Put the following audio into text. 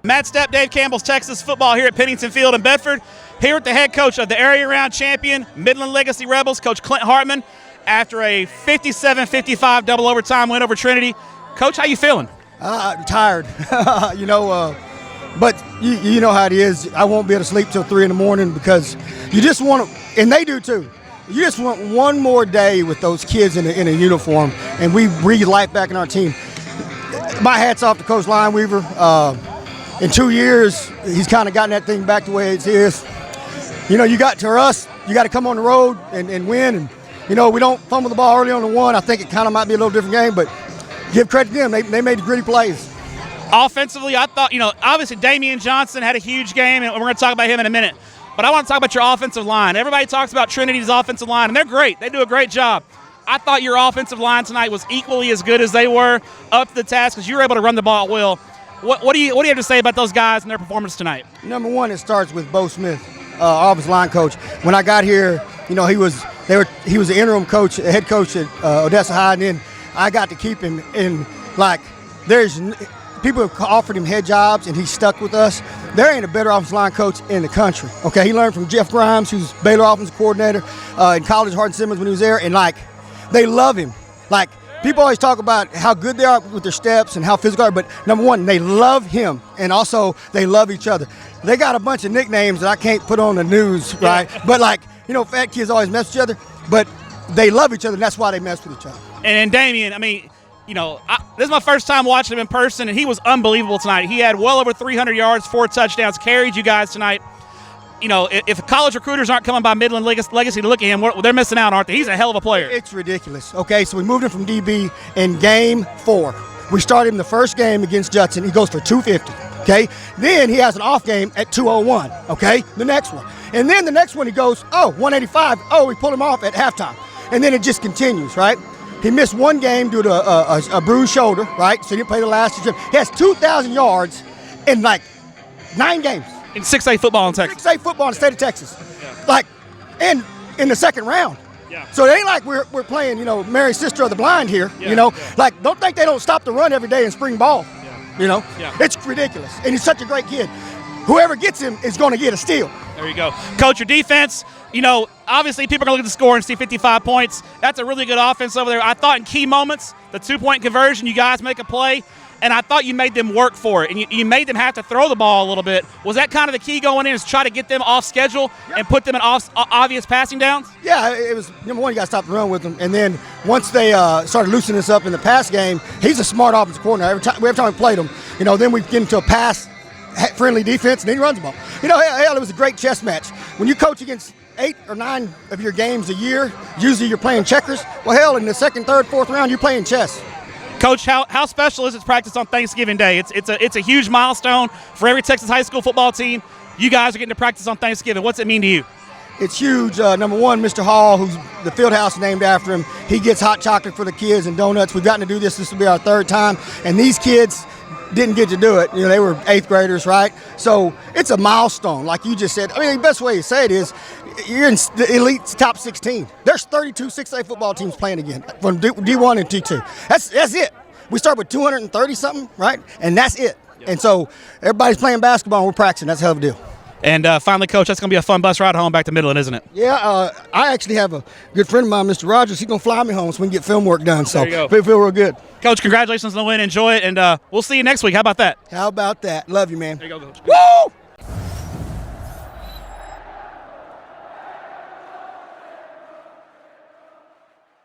Matt Stepp, Dave Campbell's Texas football here at Pennington Field in Bedford. Here with the head coach of the area-round champion, Midland Legacy Rebels, Coach Clint Hartman, after a 57-55 double overtime win over Trinity. Coach, how you feeling? Tired, but you know how it is. I won't be able to sleep till 3 in the morning because you just want to, and they do too. You just want one more day with those kids in a uniform, and we breathe life back in our team. My hat's off to Coach Lineweaver. In 2 years, he's kind of gotten that thing back the way it is. You got to come on the road and win. And, we don't fumble the ball early on the one. I think it kind of might be a little different game, but give credit to them. They made the gritty plays. Offensively, I thought, obviously Damian Johnson had a huge game, and we're going to talk about him in a minute. But I want to talk about your offensive line. Everybody talks about Trinity's offensive line, and they're great. They do a great job. I thought your offensive line tonight was equally as good as they were up to the task because you were able to run the ball well. What do you have to say about those guys and their performance tonight? Number one, it starts with Bo Smith, offensive line coach. When I got here, he was the interim coach, head coach at Odessa High, and then I got to keep him. And there's people have offered him head jobs, and he stuck with us. There ain't a better offensive line coach in the country. Okay, he learned from Jeff Grimes, who's Baylor offensive coordinator in college, Hardin Simmons when he was there, and they love him. People always talk about how good they are with their steps and how physical they are, but number one, they love him, and also they love each other. They got a bunch of nicknames that I can't put on the news, right? But fat kids always mess with each other, but they love each other, and that's why they mess with each other. And Damian, this is my first time watching him in person, and he was unbelievable tonight. He had well over 300 yards, 4 touchdowns, carried you guys tonight. If college recruiters aren't coming by Midland Legacy to look at him, they're missing out, aren't they? He's a hell of a player. It's ridiculous. Okay, so we moved him from DB in game 4. We started him the first game against Judson. He goes for 250. Okay, then he has an off game at 201. Okay, the next one, and then the next one he goes 185. We pull him off at halftime, and then it just continues. Right. He missed one game due to a bruised shoulder. Right, so he didn't play the last 2 trips. He has 2,000 yards in 9 games. In 6A football in Texas. 6A football in the state of Texas. Yeah. And in the second round. Yeah. So it ain't like we're playing, Mary Sister of the Blind here, Yeah. Yeah. Don't think they don't stop the run every day in spring ball, Yeah. It's ridiculous. And he's such a great kid. Whoever gets him is going to get a steal. There you go. Coach, your defense, obviously people are going to look at the score and see 55 points. That's a really good offense over there. I thought in key moments, the 2-point conversion, you guys make a play. And I thought you made them work for it, and you made them have to throw the ball a little bit. Was that kind of the key going in, is try to get them off schedule and put them in obvious passing downs? Yeah, it was, number one, you got to stop the run with them. And then once they started loosening us up in the pass game, he's a smart offensive coordinator. Every time we played him, then we get into a pass-friendly defense, and then he runs the ball. It was a great chess match. When you coach against 8 or 9 of your games a year, usually you're playing checkers. Well, in the second, third, fourth round, you're playing chess. Coach, how special is it to practice on Thanksgiving Day? It's a huge milestone for every Texas high school football team. You guys are getting to practice on Thanksgiving. What's it mean to you? It's huge. Number one, Mr. Hall, who's the field house named after him, he gets hot chocolate for the kids and donuts. We've gotten to do this. This will be our 3rd time. And these kids didn't get to do it. They were 8th graders, right? So it's a milestone, like you just said. The best way to say it is you're in the elite top 16. There's 32 6A football teams playing again from D1 and D2. That's it. We start with 230-something, right? And that's it. Yep. And so everybody's playing basketball and we're practicing. That's a hell of a deal. And finally, Coach, that's going to be a fun bus ride home back to Midland, isn't it? Yeah, I actually have a good friend of mine, Mr. Rogers. He's going to fly me home so we can get film work done. So there you go. Feel real good. Coach, congratulations on the win. Enjoy it, and we'll see you next week. How about that? How about that? Love you, man. There you go, Coach. Woo!